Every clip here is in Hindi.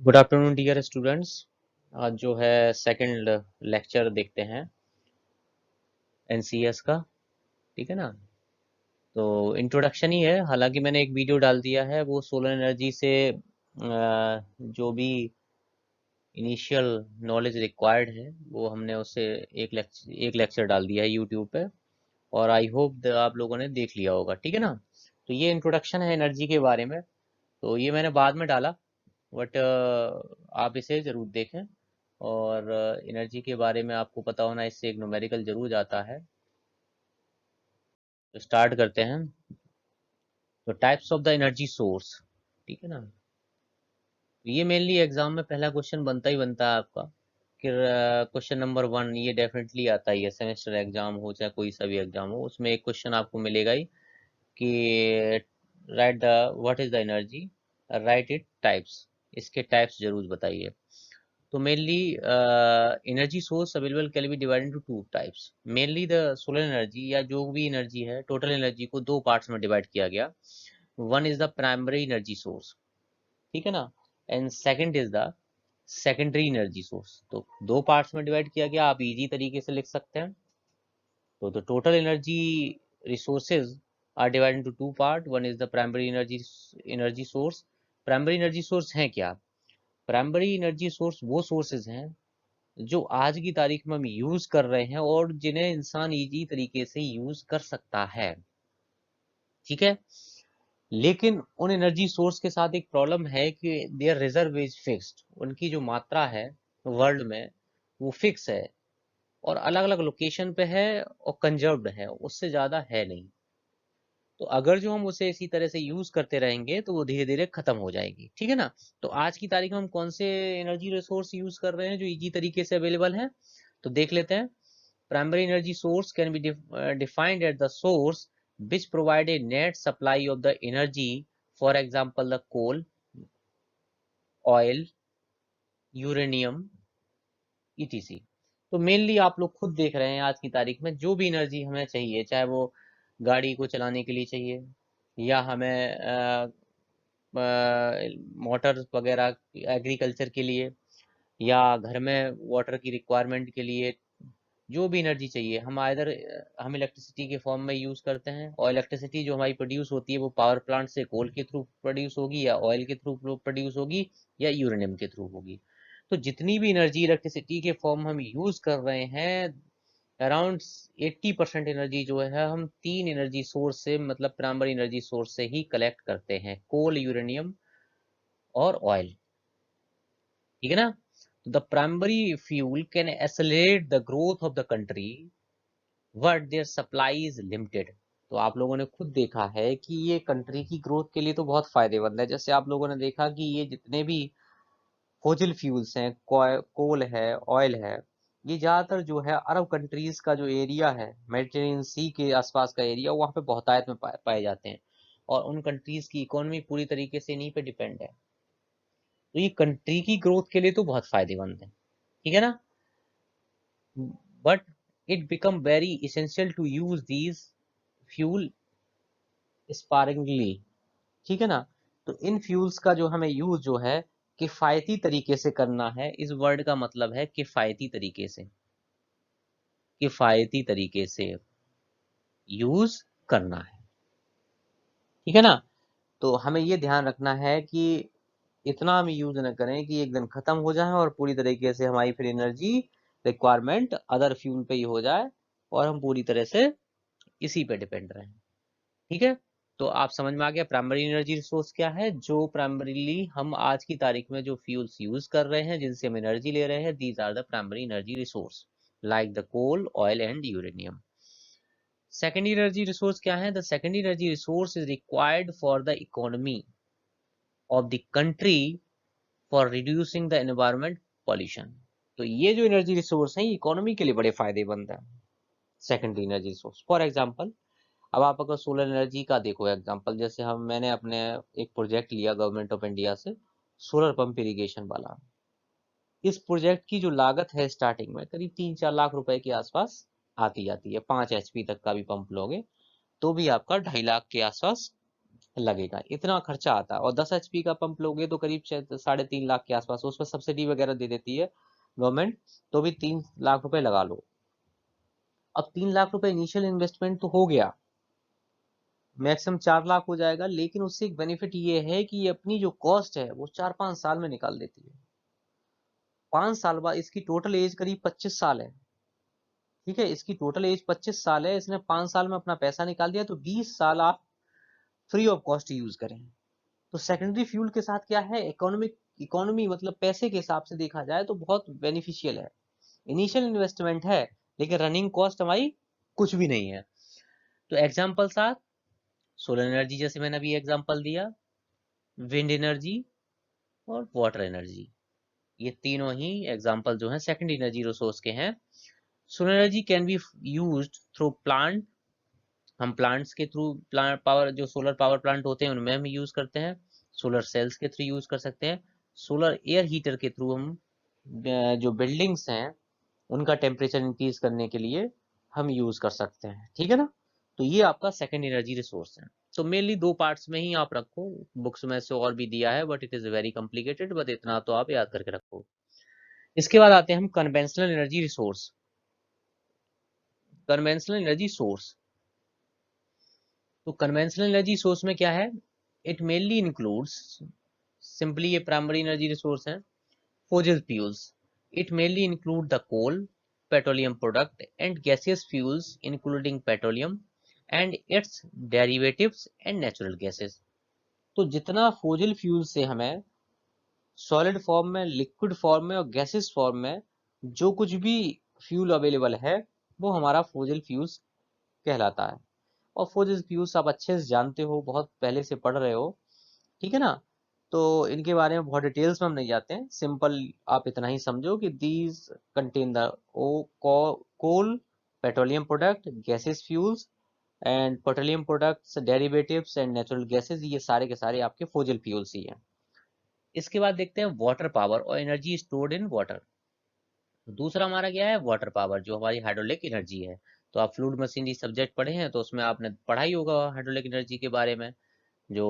Good afternoon dear students. आज जो है सेकंड लेक्चर देखते हैं एनसीएस का। ठीक है ना। तो इंट्रोडक्शन ही है, हालांकि मैंने एक वीडियो डाल दिया है वो सोलर एनर्जी से जो भी इनिशियल नॉलेज रिक्वायर्ड है वो हमने उससे एक लेक्चर डाल दिया है यूट्यूब पे। और आई होप आप लोगों ने देख लिया होगा। ठीक है ना। तो ये इंट्रोडक्शन है एनर्जी के बारे में। तो ये मैंने बाद में डाला, बट आप इसे ज़रूर देखें। और एनर्जी के बारे में आपको पता होना, इससे एक न्यूमेरिकल जरूर जाता है। तो स्टार्ट करते हैं। तो types of the energy source. ठीक है ना। तो ये मेनली एग्जाम में पहला क्वेश्चन बनता ही बनता है आपका कि क्वेश्चन नंबर 1 ये डेफिनेटली आता ही है। सेमेस्टर एग्जाम हो चाहे कोई सा भी एग्जाम हो, उसमें एक क्वेश्चन आपको मिलेगा ही कि right the what is the energy, right it types. इसके टाइप्स जरूर बताइए। तो mainly energy source available can be divided into two types. Mainly the solar energy या जो भी एनर्जी है, टोटल एनर्जी को दो पार्ट्स में डिवाइड किया गया। One is the primary energy source, ठीक है ना, and second is the secondary energy source. तो दो पार्ट्स में डिवाइड किया गया, आप इजी तरीके से लिख सकते हैं। तो the total energy resources are divided into two part. One is the primary energy energy source. Primary energy source हैं क्या? प्राइमरी एनर्जी सोर्स वो सोर्सेज हैं जो आज की तारीख में हम यूज कर रहे हैं और जिन्हें इंसान इजी तरीके से यूज कर सकता है। ठीक है। लेकिन उन एनर्जी सोर्स के साथ एक प्रॉब्लम है कि देयर रिजर्व इज फिक्स्ड। उनकी जो मात्रा है वर्ल्ड में वो फिक्स है और अलग अलग लोकेशन पे है और कंजर्व्ड है, उससे ज्यादा है नहीं। तो अगर जो हम उसे इसी तरह से यूज करते रहेंगे तो वो धीरे धीरे खत्म हो जाएगी। ठीक है ना। तो आज की तारीख में हम कौन से एनर्जी रिसोर्स यूज कर रहे हैं जो इजी तरीके से अवेलेबल है? तो देख लेते हैं। Primary energy source can be defined as the source which provide a net supply of the energy, for example the coal, oil, uranium, etc। तो मेनली आप लोग खुद देख रहे हैं आज की तारीख में जो भी एनर्जी हमें चाहिए, चाहे वो गाड़ी को चलाने के लिए चाहिए या हमें मोटर वगैरह एग्रीकल्चर के लिए या घर में वाटर की रिक्वायरमेंट के लिए, जो भी एनर्जी चाहिए हम आइदर हम इलेक्ट्रिसिटी के फॉर्म में यूज करते हैं। और इलेक्ट्रिसिटी जो हमारी प्रोड्यूस होती है वो पावर प्लांट से कोल के थ्रू प्रोड्यूस होगी या ऑयल के थ्रू प्रोड्यूस होगी या यूरेनियम के थ्रू होगी। तो जितनी भी एनर्जी इलेक्ट्रिसिटी के फॉर्म हम यूज कर रहे हैं, अराउंड 80% एनर्जी जो है हम तीन एनर्जी सोर्स से, मतलब प्राइमरी एनर्जी सोर्स से ही कलेक्ट करते हैं, कोल, यूरेनियम और ऑयल। ठीक है ना। The primary fuel can accelerate the growth of the country but their supply is limited. तो आप लोगों ने खुद देखा है कि ये कंट्री की ग्रोथ के लिए तो बहुत फायदेमंद है। जैसे आप लोगों ने देखा कि ये जितने भी फोसिल फ्यूल्स हैं, कोल है, ऑयल है, ये ज्यादातर जो है अरब कंट्रीज का जो एरिया है, मेडिटेरेनियन सी के आसपास का एरिया, वहाँ पे बहुतायत में पाए जाते हैं। और उन कंट्रीज की इकोनॉमी पूरी तरीके से इन्हीं पे डिपेंड है। तो ये कंट्री की ग्रोथ के लिए तो बहुत फायदेमंद है। ठीक है ना। But it become very essential to use these fuel sparingly. ठीक है ना। तो इन फ्यूल्स का जो हमें यूज जो है किफायती तरीके से करना है। इस वर्ड का मतलब है किफायती तरीके से, किफायती तरीके से यूज करना है। ठीक है ना। तो हमें ये ध्यान रखना है कि इतना हम यूज न करें कि एक दिन खत्म हो जाए और पूरी तरीके से हमारी फिर एनर्जी रिक्वायरमेंट अदर फ्यूल पे ही हो जाए और हम पूरी तरह से इसी पे डिपेंड रहें। ठीक है। तो आप समझ में आ गया प्राइमरी एनर्जी रिसोर्स क्या है। जो प्राइमरीली हम आज की तारीख में जो फ्यूल्स यूज कर रहे हैं, जिनसे हम एनर्जी ले रहे हैं, these are the primary energy resource like the coal, oil and uranium. Secondary energy resource क्या है? The secondary energy resource is required for the economy of the country for reducing the environment pollution. तो ये जो एनर्जी रिसोर्स है इकोनॉमी के लिए बड़े फायदेमंद है। Secondary energy resource for example, अब आप अगर सोलर एनर्जी का देखो एग्जांपल, जैसे मैंने अपने एक प्रोजेक्ट लिया गवर्नमेंट ऑफ इंडिया से, सोलर पंप इरिगेशन वाला। इस प्रोजेक्ट की जो लागत है स्टार्टिंग में करीब 3-4 लाख रुपए के आसपास आती जाती है। 5 HP तक का भी पंप लोगे तो भी आपका 2.5 लाख के आसपास लगेगा, इतना खर्चा आता है। और 10 HP का पंप लोगे तो करीब 3.5 लाख के आसपास, उसमें सब्सिडी वगैरह दे देती है गवर्नमेंट, तो भी 3 लाख रुपए लगा लो। अब 3 लाख रुपए इनिशियल इन्वेस्टमेंट तो हो गया, मैक्सिमम 4 लाख हो जाएगा, लेकिन उससे एक बेनिफिट ये है कि ये अपनी जो कॉस्ट है वो 4-5 साल में निकाल देती है। 5 साल बाद इसकी टोटल एज करीब 25 साल है, ठीक है, इसकी टोटल एज 25 साल है, इसने 5 साल में अपना पैसा निकाल दिया, तो 20 साल आप फ्री ऑफ कॉस्ट यूज करें। तो सेकेंडरी फ्यूल के साथ क्या है, इकोनॉमी मतलब पैसे के हिसाब से देखा जाए तो बहुत बेनिफिशियल है। इनिशियल इन्वेस्टमेंट है लेकिन रनिंग कॉस्ट हमारी कुछ भी नहीं है। तो एग्जाम्पल साथ सोलर एनर्जी, जैसे मैंने अभी एग्जाम्पल दिया, विंड एनर्जी और वाटर एनर्जी, ये तीनों ही एग्जाम्पल जो हैं सेकेंडरी एनर्जी रिसोर्स के हैं। Solar energy can be used through plant, हम प्लांट्स के थ्रू, प्लांट पावर जो सोलर पावर प्लांट होते हैं उनमें हम यूज करते हैं, सोलर सेल्स के थ्रू यूज कर सकते हैं, सोलर एयर हीटर के थ्रू हम जो बिल्डिंग्स हैं उनका टेम्परेचर इंक्रीज करने के लिए हम यूज कर सकते हैं, ठीक है ना। तो ये आपका सेकेंड एनर्जी रिसोर्स है। तो मेनली 2 पार्ट्स में ही आप रखो, बुक्स में से और भी दिया है but it is very complicated, but इतना तो आप याद करके रखो। इसके बाद आते हैं हम conventional energy resource. Conventional energy source, तो कन्वेंशनल एनर्जी सोर्स में क्या है, इट मेनली इंक्लूड्स, सिंपली ये प्राइमरी एनर्जी रिसोर्स है, fossil fuels. It mainly include the coal, petroleum product and gaseous fuels including petroleum and its derivatives and natural gases. तो जितना fossil fuel से हमें सॉलिड फॉर्म में, लिक्विड फॉर्म में और गैसेस फॉर्म में जो कुछ भी फ्यूल अवेलेबल है वो हमारा fossil fuels कहलाता है। और fossil fuels आप अच्छे से जानते हो, बहुत पहले से पढ़ रहे हो, ठीक है ना। तो इनके बारे में बहुत डिटेल्स में हम नहीं जाते हैं, सिंपल आप इतना ही समझो कि these contain the coal, petroleum product, gases fuels and petroleum products, derivatives and natural gases, ये सारे के सारे आपके फोजल फ्यूल्स ही हैं। इसके बाद देखते हैं वाटर पावर और एनर्जी स्टोर्ड इन वाटर। दूसरा हमारा क्या है, वाटर पावर, जो हमारी हाइड्रोलिक एनर्जी है। तो आप फ्लूइड मशीनरी सब्जेक्ट पढ़े हैं तो उसमें आपने पढ़ा ही होगा हाइड्रोलिक एनर्जी के बारे में, जो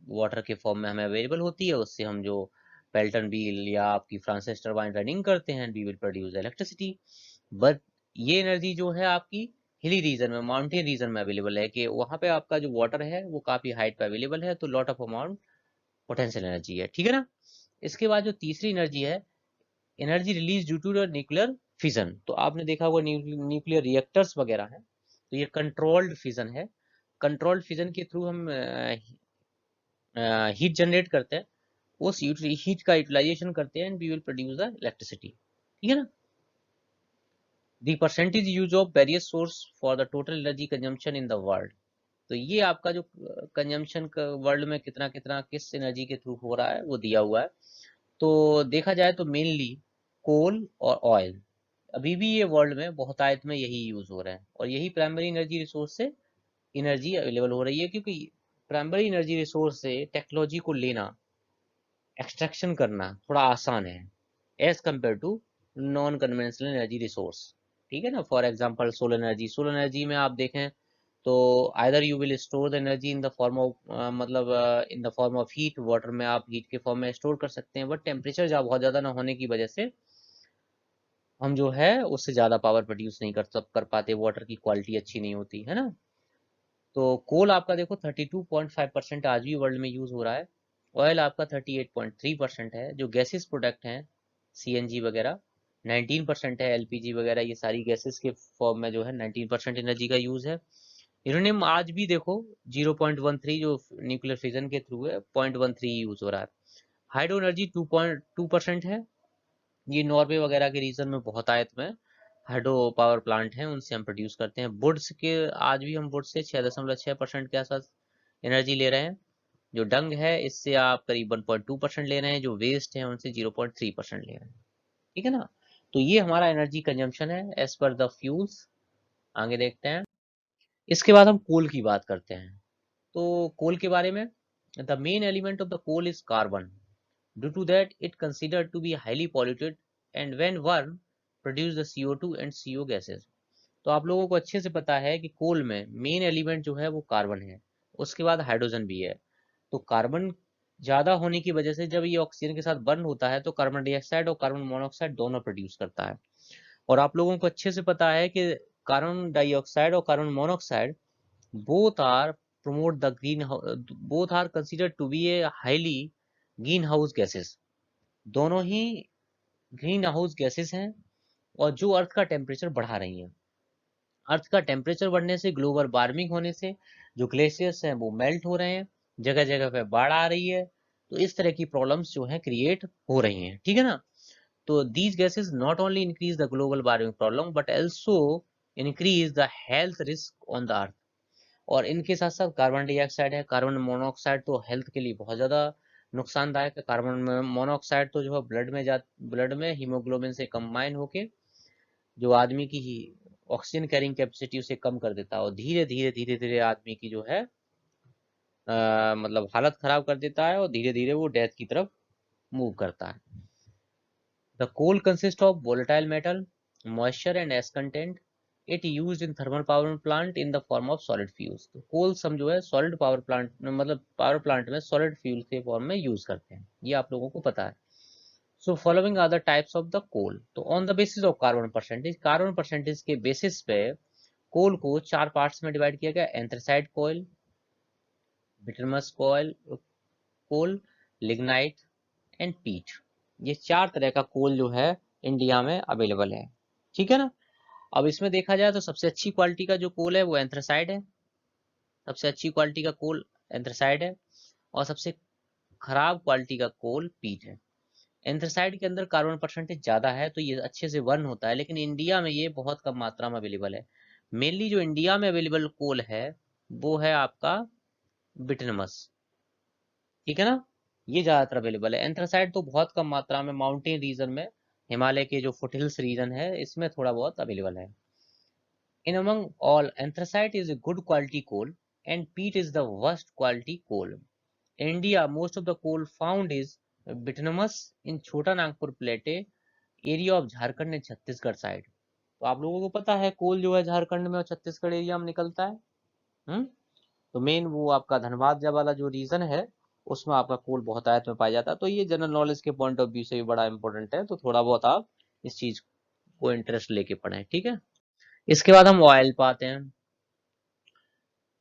वाटर के फॉर्म में हमें अवेलेबल होती है, उससे हम जो पेल्टन व्हील या आपकी फ्रांसिस टरबाइन रनिंग करते हैं, वी विल प्रोड्यूस इलेक्ट्रिसिटी। बट ये एनर्जी जो है आपकी हिली रीजन में, माउंटेन रीजन में अवेलेबल है, कि वहां पे आपका जो वाटर है वो काफी हाइट पे अवेलेबल है, तो lot of amount potential energy है, ठीक है ना। इसके बाद जो तीसरी एनर्जी है, energy release due to nuclear fission. तो आपने देखा होगा न्यूक्लियर रिएक्टर्स वगैरह हैं, तो ये कंट्रोल्ड फिजन है। कंट्रोल्ड फिजन के थ्रू हम हीट जनरेट करते हैं, उस हीट का यूटिलाइजेशन करते हैं and we will produce the electricity, ठीक है ना। The percentage use of various source for the total energy consumption in the world. तो ये आपका जो कंजम्पशन वर्ल्ड में कितना कितना किस एनर्जी के थ्रू हो रहा है वो दिया हुआ है। तो देखा जाए तो मेनली कोल और ऑयल अभी भी ये वर्ल्ड में बहुत आयत में यही यूज हो रहे हैं, और यही प्राइमरी एनर्जी रिसोर्स से एनर्जी अवेलेबल हो रही है, क्योंकि प्राइमरी एनर्जी रिसोर्स से टेक्नोलॉजी को लेना, एक्सट्रैक्शन करना थोड़ा आसान है as compare to non conventional energy resource, ठीक है ना। For example solar energy, solar energy में आप देखें तो either you will store the energy in the form of, मतलब in the form of heat, water में आप हीट के फॉर्म में स्टोर कर सकते हैं, बट टेम्परेचर जहाँ बहुत ज़्यादा ना होने की वजह से हम जो है उससे ज़्यादा पावर प्रोड्यूस नहीं कर पाते, वाटर की क्वालिटी अच्छी नहीं होती है ना। तो कोल आपका देखो 32.5% आज भी वर्ल्ड में यूज हो रहा है, ऑयल आपका 38.3% है, जो गैसेस प्रोडक्ट हैं सीएनजी वगैरह 19% है, एलपीजी वगैरह ये सारी गैसेस के फॉर्म में जो है 19% एनर्जी का यूज है। यूरेनियम आज भी देखो 0.13, जो न्यूक्लियर फिजन के थ्रू है 0.13 यूज हो रहा है। हाइड्रो एनर्जी 2.2% है, ये नॉर्वे वगैरह के रीजन में बहुत आयत में हाइड्रो पावर प्लांट हैं, उनसे हम प्रोड्यूस करते हैं। वुड्स के आज भी हम वुड से 6.6% के आसपास एनर्जी ले रहे हैं। जो डंग है इससे आप करीब 1.2% ले रहे हैं, जो वेस्ट है उनसे 0.3% ले रहे हैं, ठीक है ना। तो ये हमारा एनर्जी कंजम्पशन है एज पर द फ्यूल्स। आगे देखते हैं, इसके बाद हम कोल की बात करते हैं। तो कोल के बारे में, the main element of the coal is carbon, due to that it considered to be highly polluted and when burn produce the CO2 and CO gases। तो आप लोगों को अच्छे से पता है कि कोल में मेन एलिमेंट जो है वो कार्बन है, उसके बाद हाइड्रोजन भी है। तो कार्बन ज्यादा होने की वजह से जब ये ऑक्सीजन के साथ बर्न होता है तो कार्बन डाइऑक्साइड और कार्बन मोनोऑक्साइड दोनों प्रोड्यूस करता है। और आप लोगों को अच्छे से पता है कि कार्बन डाइऑक्साइड और carbon monoxide both are promote the green both are considered to be a highly greenhouse gases। दोनों ही ग्रीन हाउस गैसेस हैं और जो अर्थ का टेम्परेचर बढ़ा रही हैं। अर्थ का टेम्परेचर बढ़ने से, ग्लोबल वार्मिंग होने से जो ग्लेशियर्स हैं वो मेल्ट हो रहे हैं, जगह जगह पे बाढ़ आ रही है। तो इस तरह की प्रॉब्लम्स जो हैं क्रिएट हो रही हैं, ठीक है ना। तो these gases not only increase the global warming problem but also increase the health risk on the earth। और इनके साथ साथ कार्बन डाइऑक्साइड है, कार्बन मोनोऑक्साइड तो हेल्थ के लिए बहुत ज्यादा नुकसानदायक है। कार्बन मोनोऑक्साइड तो जो है ब्लड में हीमोग्लोबिन से कंबाइन होके जो आदमी की ही ऑक्सीजन कैरिंग कैपेसिटी उसे कम कर देता है और धीरे धीरे धीरे धीरे आदमी की जो है मतलब हालत खराब कर देता है और धीरे धीरे वो डेथ की तरफ मूव करता है। The coal consist of volatile metal, moisture and ash content. It used in thermal power plant in the form of solid fuels. तो कोल हम जो है सॉलिड पावर प्लांट में, मतलब पावर प्लांट में सॉलिड फ्यूल के फॉर्म में यूज करते हैं, ये आप लोगों को पता है। So following are the types of the coal. तो on the basis of carbon percentage के बेसिस पे कोल को 4 पार्ट्स में डिवाइड किया गया। Anthracite coal, bituminous coal, lignite and peat. ये 4 तरह का कोल जो है इंडिया में अवेलेबल है, ठीक है ना। अब इसमें देखा जाए तो सबसे अच्छी क्वालिटी का जो कोल है वो एंथ्रासाइड है। सबसे अच्छी क्वालिटी का कोल एंथ्रासाइड है और सबसे खराब क्वालिटी का कोल पीट है। एंथ्रासाइड के अंदर कार्बन परसेंटेज ज्यादा है तो ये अच्छे से बर्न होता है, लेकिन इंडिया में ये बहुत कम मात्रा में अवेलेबल है। मेनली जो इंडिया में अवेलेबल कोल है वो है आपका बिटनमस, ठीक है ना। ये ज्यादातर अवेलेबल है। एंथ्रासाइड तो बहुत कम मात्रा में माउंटेन रीजन में, हिमालय के जो फुटहिल्स रीजन है इसमें थोड़ा बहुत अवेलेबल है। In among all, anthracite is a good quality coal and peat is the worst quality coal. In India, most of the coal found is bituminous in Chota Nagpur Plateau area of Jharkhand and Chhattisgarh side. तो आप लोगों को पता है कोल जो है झारखंड में और छत्तीसगढ़ एरिया में निकलता है। तो मेन वो आपका धनबाद वाला जो रीजन है उसमें आपका कोल बहुत आयत में पाया जाता है। तो ये जनरल नॉलेज के पॉइंट ऑफ व्यू से भी बड़ा इंपॉर्टेंट है, तो थोड़ा बहुत आप इस चीज को इंटरेस्ट लेके पढ़ें, ठीक है। इसके बाद हम ऑयल पाते हैं।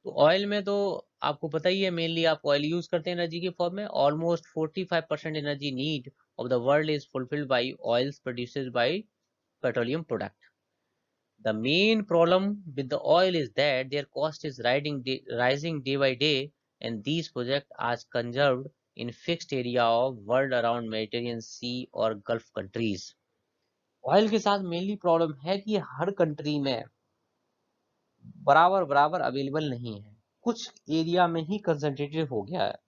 तो ऑयल में तो आपको पता ही है, मेनली आप ऑयल यूज करते हैं एनर्जी के फॉर्म में। Almost 45% energy need of the world is fulfilled by oils produced by petroleum product. The main problem with the oil is that their cost is rising day by day, and these projects are conserved in fixed area of world around Mediterranean Sea और Gulf countries। ऑयल के साथ मेनली प्रॉब्लम है कि हर कंट्री में बराबर बराबर अवेलेबल नहीं है, कुछ एरिया में ही कंसंट्रेटेड हो गया है।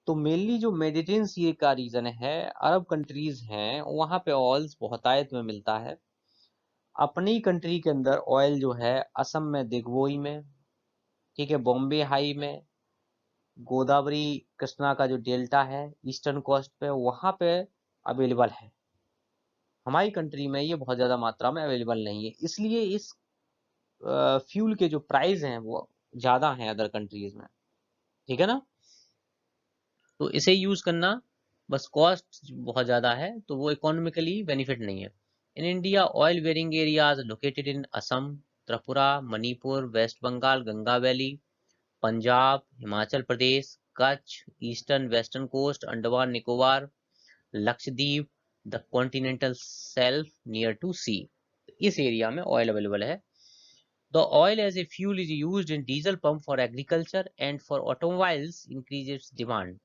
तो मेनली जो मेडिटेरियन सी का रीजन है, अरब कंट्रीज हैं, वहां पे ऑयल्स बहुतायत में मिलता है। अपनी कंट्री के अंदर ऑयल जो है असम में दिग्वोई में, ठीक है, बॉम्बे हाई में, गोदावरी कृष्णा का जो डेल्टा है ईस्टर्न कोस्ट पे, वहां पे अवेलेबल है। हमारी कंट्री में ये बहुत ज्यादा मात्रा में अवेलेबल नहीं है, इसलिए इस फ्यूल के जो प्राइस हैं वो ज्यादा हैं अदर कंट्रीज में, ठीक है ना। तो इसे यूज करना, बस कॉस्ट बहुत ज्यादा है तो वो इकोनॉमिकली बेनिफिट नहीं है। In India oil bearing areas located in Assam, Tripura, Manipur, West Bengal, Ganga valley, Punjab, Himachal Pradesh, Kutch, eastern western coast, Andaman Nicobar, Lakshadweep, the continental shelf near to sea. इस एरिया में ऑयल अवेलेबल है। The oil as a fuel is used in diesel pump for agriculture and for automobiles increase its demand,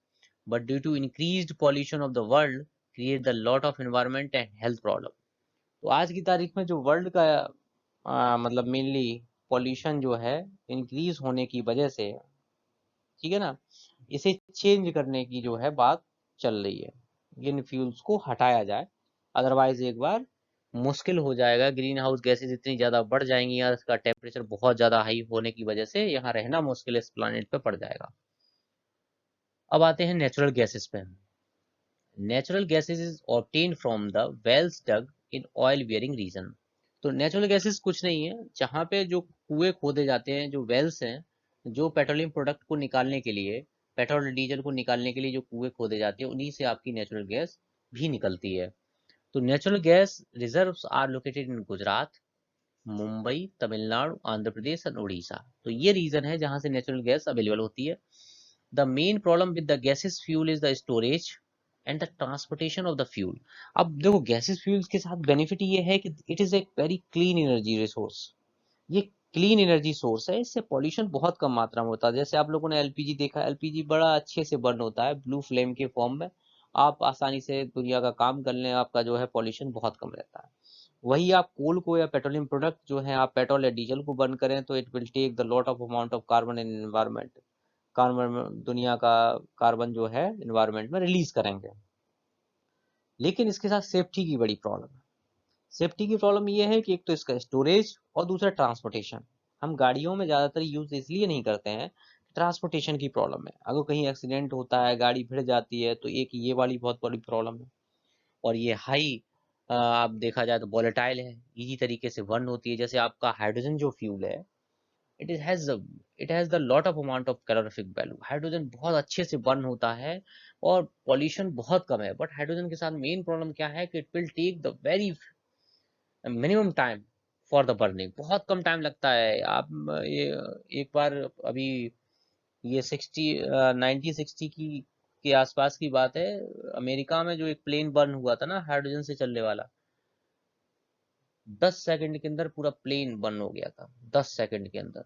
but due to increased pollution of the world create the lot of environment and health problem। तो आज की तारीख में जो वर्ल्ड का मतलब मेनली पॉल्यूशन जो है इंक्रीज होने की वजह से, ठीक है ना, इसे चेंज करने की जो है बात चल रही है, इन फ्यूल्स को हटाया जाए, अदरवाइज एक बार मुश्किल हो जाएगा। ग्रीन हाउस गैसेज इतनी ज्यादा बढ़ जाएंगी, या इसका टेम्परेचर बहुत ज्यादा हाई होने की वजह से यहाँ रहना मुश्किल इस प्लानिट पे पड़ जाएगा। अब आते हैं नेचुरल गैसेस पे। Natural gases is obtain from the wells dug in oil bearing region. तो नेचुरल गैसेस कुछ नहीं है, जहाँ पे जो कुएं खोदे जाते हैं, जो वेल्स हैं, जो पेट्रोलियम प्रोडक्ट को निकालने के लिए, पेट्रोल डीजल को निकालने के लिए जो कुएं खोदे जाते हैं, उन्हीं से आपकी नेचुरल गैस भी निकलती है। तो natural gas reserves are located in Gujarat, Mumbai, Tamil Nadu, Andhra Pradesh और उड़ीसा। तो ये रीजन है जहां से नेचुरल गैस अवेलेबल होती है। The main problem with the gases fuel is the storage and the transportation of the fuel. अब देखो गैसेस फ्यूल्स के साथ बेनिफिट ये है कि it is a very clean energy resource. ये क्लीन एनर्जी सोर्स है, इससे पॉल्यूशन बहुत कम मात्रा में होता है। जैसे आप लोगों ने एलपीजी देखा, एलपीजी बड़ा अच्छे से बर्न होता है ब्लू फ्लेम के फॉर्म में। आप आसानी से दुनिया का काम कर लें, आपका जो है पॉल्यूशन बहुत कम रहता है। वही आप कोल को या पेट्रोलियम प्रोडक्ट जो है आप पेट्रोल या डीजल को बर्न करें तो it will take the lot of amount of carbon in environment. Carbon, दुनिया का कार्बन जो है एनवायरमेंट में रिलीज करेंगे। लेकिन इसके साथ सेफ्टी की बड़ी प्रॉब्लम है। सेफ्टी की प्रॉब्लम ये है कि एक तो इसका स्टोरेज और दूसरा ट्रांसपोर्टेशन। हम गाड़ियों में ज़्यादातर यूज इसलिए नहीं करते हैं, ट्रांसपोर्टेशन की प्रॉब्लम है। अगर कहीं एक्सीडेंट होता है, गाड़ी भिड़ जाती है, तो एक ये वाली बहुत बड़ी प्रॉब्लम है। और ये हाई, आप देखा जाए तो वॉलेटाइल है, इजी तरीके से बर्न होती है। जैसे आपका हाइड्रोजन जो फ्यूल है, it is has it has the lot of amount of calorific value. Hydrogen बहुत अच्छे से बर्न होता है और पॉल्यूशन बहुत कम है। बट हाइड्रोजन के साथ मेन प्रॉब्लम क्या है कि it will take the very minimum time for the burning. बहुत कम टाइम लगता है। आप ये एक बार अभी ये 1960 की के आसपास की बात है, अमेरिका में जो एक प्लेन बर्न हुआ था ना हाइड्रोजन से चलने वाला, 10 सेकंड के अंदर पूरा प्लेन बर्न हो गया था। 10 सेकंड के अंदर,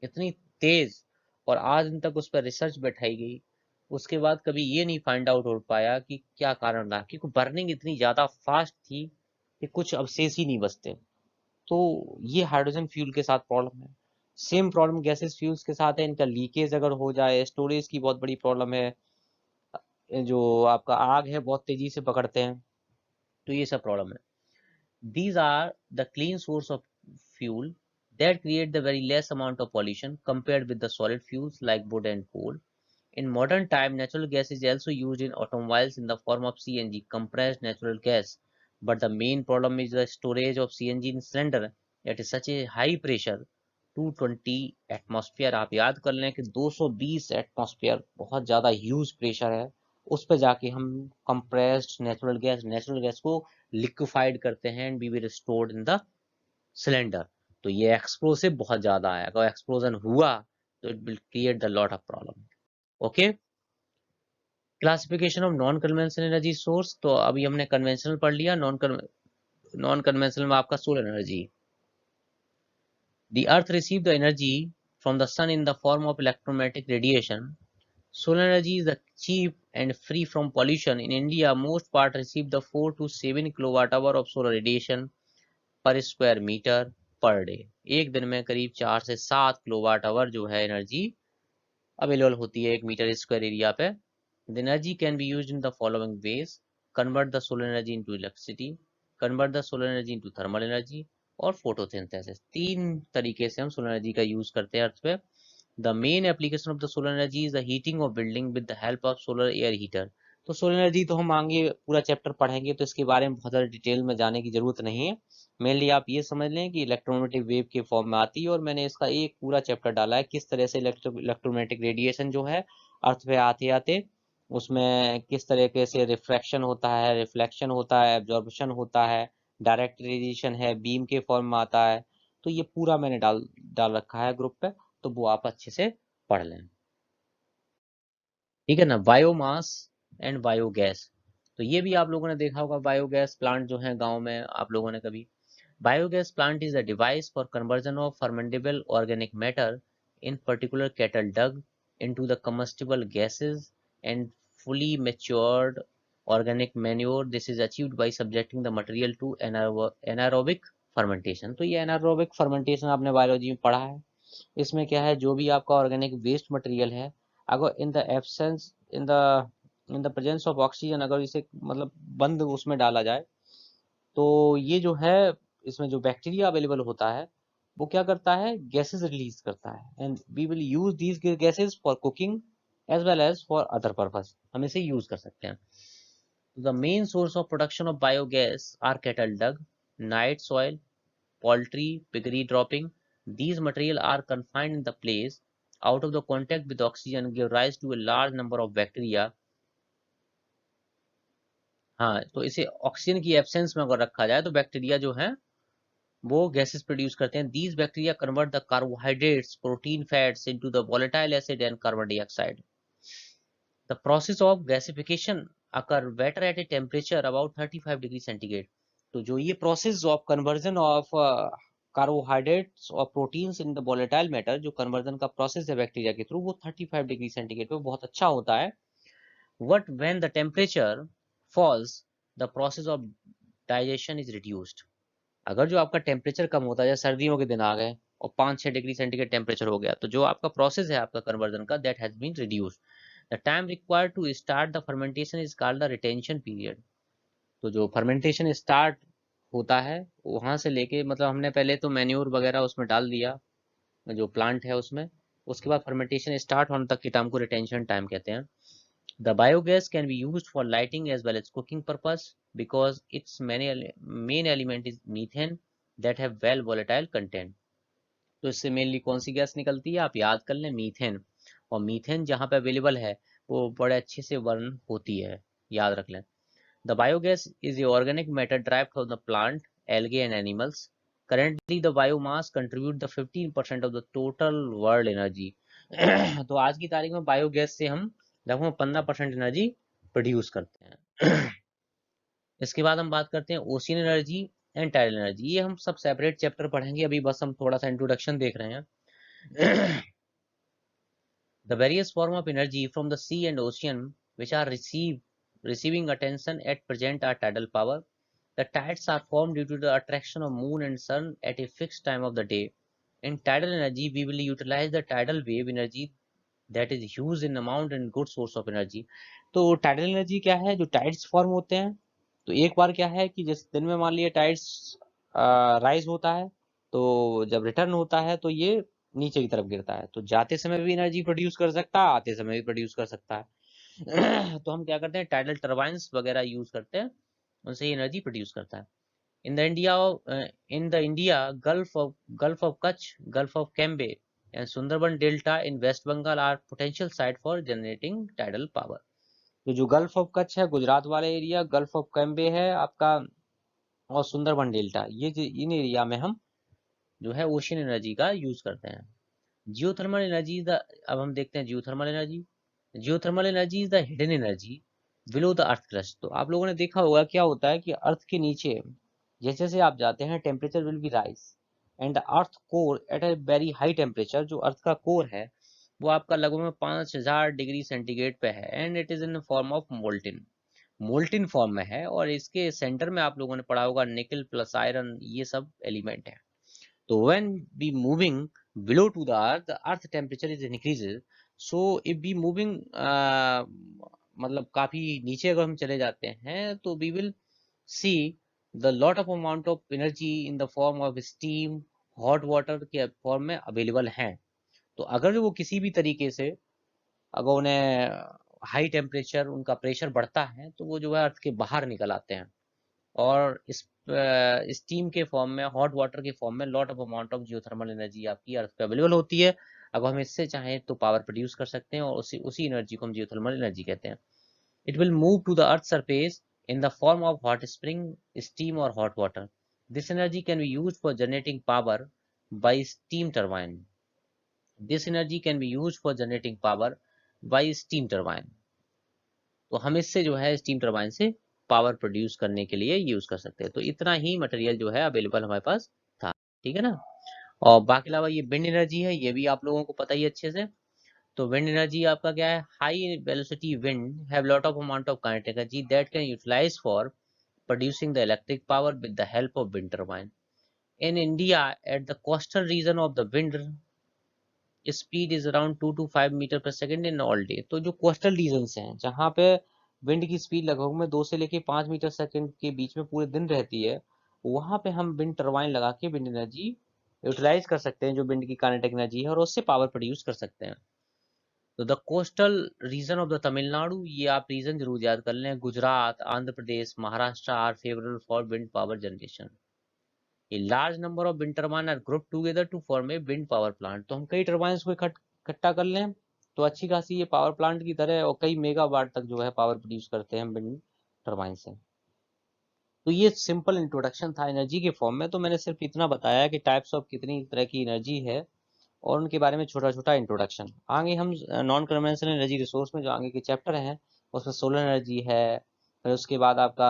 इतनी तेज। और आज दिन तक उस पर रिसर्च बैठाई गई, उसके बाद कभी ये नहीं फाइंड आउट हो पाया कि क्या कारण रहा, क्योंकि बर्निंग इतनी ज्यादा फास्ट थी कि कुछ अवशेष ही नहीं बचते। तो ये हाइड्रोजन फ्यूल के साथ प्रॉब्लम है। सेम प्रॉब्लम गैसेस फ्यूल्स के साथ है, इनका लीकेज अगर हो जाए, स्टोरेज की बहुत बड़ी प्रॉब्लम है। जो आपका आग है बहुत तेजी से पकड़ते हैं, तो ये सब प्रॉब्लम है। These are the clean source of fuel that create the very less amount of pollution compared with the solid fuels like wood and coal. In modern time, natural gas is also used in automobiles in the form of CNG, compressed natural gas. But the main problem is the storage of CNG in cylinder at such a high pressure, 220 atmosphere. आप याद कर लें कि 220 एटमॉस्फेयर बहुत ज़्यादा ह्यूज प्रेशर है। उस पर जाके हम कंप्रेस्ड नेचुरल गैस को लिक्विफाइड करते हैं and we will stored in the cylinder. तो ये एक्सप्लोसिव बहुत ज़्यादा है। अगर एक्सप्लोजन हुआ तो it will create the lot of problem. Okay, classification of non conventional energy source. तो अभी हमने कन्वेंशनल पढ़ लिया। नॉन कन्वेंशनल में आपका solar energy. The earth receives the energy from the sun in the form of electromagnetic radiation. Solar energy is cheap and free from pollution. In India, most parts receive the 4 to 7 kilowatt hour of solar radiation पर स्क्वायर मीटर पर डे। एक दिन में करीब 4 से 7 किलोवाट आवर जो है एनर्जी अवेलेबल होती है 1 मीटर स्क्वायर एरिया पे। The energy can be used in the following veg: convert the solar energy into electricity, convert the solar energy into thermal energy, और फोटोसिंथेसिस। 3 तरीके से हम सोलर एनर्जी का यूज करते हैं अर्थ पे। The main application of the solar energy is the heating of building with the help of solar air heater. तो सोलर एनर्जी तो हम आगे पूरा चैप्टर पढ़ेंगे, तो इसके बारे में बहुत ज़्यादा डिटेल में जाने की जरूरत नहीं है। मेनली आप ये समझ लें कि इलेक्ट्रोमैग्नेटिक वेव के फॉर्म में आती है, और मैंने इसका एक पूरा चैप्टर डाला है किस तरह से इलेक्ट्रोमैग्नेटिक रेडिएशन जो है अर्थ पे आते आते उसमें किस तरीके से रिफ्रैक्शन होता है, रिफ्लेक्शन होता है, एब्जॉर्प्शन होता है, डायरेक्ट रेडिएशन है, बीम के फॉर्म में आता है। तो ये पूरा मैंने डाल डाल रखा है ग्रुप पे, तो वो आप अच्छे से पढ़ लें। ठीक है ना। बायोमास एंड बायोगैस, तो ये भी आप लोगों ने देखा होगा। बायोगैस प्लांट जो है गांव में आप लोगों ने कभी। Biogas plant is a device for conversion of fermentable organic matter, in particular cattle dung, into the combustible gases and fully matured organic manure. This is achieved by subjecting the material to anaerobic fermentation. तो ये anaerobic fermentation आपने बायोलॉजी में पढ़ा है। इसमें क्या है, जो भी आपका ऑर्गेनिक वेस्ट मटेरियल है, अगर in the presence of oxygen, अगर इसे मतलब बंद उसमें डाला जाए, तो ये जो है इसमें जो बैक्टीरिया अवेलेबल होता है वो क्या करता है, गैसेस रिलीज करता है। And we will use these gases for cooking as well as for other purpose. हम इसे यूज कर सकते हैं। The main source of production of biogas are cattle dung, night soil, poultry, piggery dropping. These material are confined in the place out of the contact with oxygen give rise to a large number of bacteria. हाँ, तो इसे ऑक्सीजन की एब्सेंस में अगर रखा जाए तो बैक्टीरिया जो है वो गैसेस प्रोड्यूस करते हैं. These bacteria convert the carbohydrates, protein, fats into the volatile acid and carbon dioxide. The process of gasification occur better at a temperature about 35 degree centigrade. तो जो ये process of conversion of carbohydrates और proteins in the volatile matter, जो कन्वर्जन का प्रोसेस है बैक्टीरिया के थ्रू, वो 35 डिग्री सेंटीग्रेड पे बहुत अच्छा होता है. What when the temperature falls, the process of digestion is reduced. अगर जो आपका टेम्परेचर कम होता है, जैसे सर्दियों के दिन आ गए और 5-6 डिग्री सेंटीग्रेड टेम्परेचर हो गया, तो जो आपका प्रोसेस है आपका कन्वर्जन का, that has been reduced. The time required to start the fermentation is called the retention period. तो जो फर्मेंटेशन स्टार्ट होता है वहां से लेके, मतलब हमने पहले तो मैन्योर वगैरह उसमें डाल दिया जो प्लांट है उसमें, उसके बाद फर्मेंटेशन स्टार्ट होने तक के टाइम को रिटेंशन टाइम कहते हैं. The biogas can be used for lighting as well as cooking purpose because its main element is methane that have well volatile content. तो इससे मेनली कौन सी गैस निकलती है आप याद कर लें, मीथेन. और मीथेन जहाँ पे अवेलेबल है वो बड़े अच्छे से बर्न होती है, याद रख लें. The biogas is the organic matter derived from the plant, algae and animals. Currently the biomass contribute the 15% of the total world energy. तो आज की तारीख में बायोगैस से हम लगभग 15% एनर्जी प्रोड्यूस करते हैं. इसके बाद हम बात करते हैं ocean energy and tidal energy. ये हम सब सेपरेट चैप्टर पढ़ेंगे, अभी बस हम थोड़ा सा इंट्रोडक्शन देख रहे हैं. The various form of energy from the sea and ocean which are receiving attention at present are tidal power. The tides are formed due to the attraction of moon and sun at a fixed time of the day. In tidal energy, we will utilize the tidal wave energy that is huge in amount and good source of energy. तो tidal energy क्या है, जो tides form होते हैं, तो एक बार क्या है कि जिस दिन में मान लिया tides राइज होता है, तो जब रिटर्न होता है तो ये नीचे की तरफ गिरता है, तो जाते समय भी एनर्जी प्रोड्यूस कर सकता है, आते समय भी प्रोड्यूस कर सकता है. तो हम क्या करते हैं, टाइडल टर्बाइंस वगैरह यूज करते हैं, उनसे एनर्जी प्रोड्यूस करता है. In the India gulf of Kutch, gulf of Cambay and Sundarban delta in West Bengal are potential site for generating tidal power. तो जो गल्फ ऑफ कच्छ है गुजरात वाले एरिया, गल्फ ऑफ कैम्बे है आपका, और सुंदरबन डेल्टा, ये इन एरिया में हम जो है ओशियन एनर्जी का यूज करते हैं. जियोथर्मल एनर्जी द, अब हम देखते हैं geothermal energy. Geothermal energy is the hidden energy below the earth crust. तो आप लोगों ने देखा होगा क्या होता है कि अर्थ के नीचे जैसे जैसे आप जाते हैं temperature will be rise and the earth core at a very high temperature. जो अर्थ का कोर है वो आपका लगभग 5000 डिग्री सेंटीग्रेड पे है and it is in form of molten form में है, और इसके सेंटर में आप लोगों ने पढ़ा होगा निकल प्लस आयरन, ये सब एलिमेंट है. तो when we moving below to the earth temperature is increases. So if we moving मतलब काफी नीचे अगर हम चले जाते हैं तो we will see the lot of amount of energy in the form of steam, hot water के फॉर्म में अवेलेबल हैं. तो अगर वो किसी भी तरीके से अगर उन्हें हाई टेम्परेचर, उनका प्रेशर बढ़ता है, तो वो जो है अर्थ के बाहर निकल आते हैं, और इस स्टीम के फॉर्म में, हॉट वाटर के फॉर्म में lot of amount of geothermal energy आपकी अर्थ पे अवेलेबल होती है. अब हम इससे चाहें तो पावर प्रोड्यूस कर सकते हैं, और उसी एनर्जी को हम जियोथर्मल एनर्जी कहते हैं. It will move to the earth surface in the form of hot spring, steam और hot water. This energy can be use for generating power by steam turbine. This energy can be use for generating power by steam turbine. तो हम इससे जो है स्टीम टर्बाइन से पावर प्रोड्यूस करने के लिए यूज कर सकते हैं. तो इतना ही मटेरियल जो है अवेलेबल हमारे पास था, ठीक है ना. और बाकी अलावा ये विंड एनर्जी है, ये भी आप लोगों को पता ही अच्छे से. तो विंड एनर्जी आपका क्या है, high velocity wind have lot of amount of kinetic energy that can utilize for producing the electric power with the help of wind turbine. In India, at the coastal region of the wind speed is around 2 to 5 metre पर सेकेंड इन ऑल डे. तो जो कोस्टल रीजन्स हैं जहाँ पे विंड की स्पीड लगभग में 2 से लेके 5 मीटर सेकेंड के बीच में पूरे दिन रहती है, वहां पे हम विंड टर्बाइन लगा के विंड एनर्जी यूटिलाइज कर सकते हैं, जो विंड की काइनेटिक एनर्जी है, और उससे पावर प्रोड्यूस कर सकते हैं. तो the coastal region of the Tamil Nadu, ये आप रीजन जरूर याद कर लें, Gujarat, Andhra Pradesh, Maharashtra are favourable for wind power generation. A large number of wind turbines are grouped together to form a wind power plant. तो हम कई टर्बाइंस को इकट्ठा कर लें तो अच्छी खासी ये पावर प्लांट की तरह और कई मेगावाट तक जो है पावर प्रोड्यूस करते हैं विंड टरबाइन से। तो ये सिंपल इंट्रोडक्शन था एनर्जी के फॉर्म में। तो मैंने सिर्फ इतना बताया कि टाइप्स ऑफ कितनी तरह की एनर्जी है और उनके बारे में छोटा छोटा इंट्रोडक्शन। आगे हम नॉन कन्वेंशनल एनर्जी रिसोर्स में जो आगे के चैप्टर हैं उसमें सोलर एनर्जी है, फिर उसके बाद आपका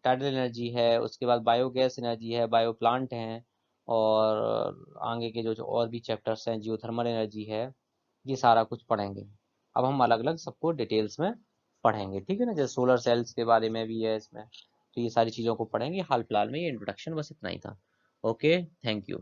टाइडल एनर्जी है, उसके बाद बायोगैस एनर्जी है, बायो प्लांट हैं, और आगे के जो और भी चैप्टर्स हैं जियोथर्मल एनर्जी है, ये सारा कुछ पढ़ेंगे। अब हम अलग अलग सबको डिटेल्स में पढ़ेंगे, ठीक है ना। जैसे सोलर सेल्स के बारे में भी है इसमें, तो ये सारी चीज़ों को पढ़ेंगे। हाल फिलहाल में ये इंट्रोडक्शन बस इतना ही था। Okay, thank you.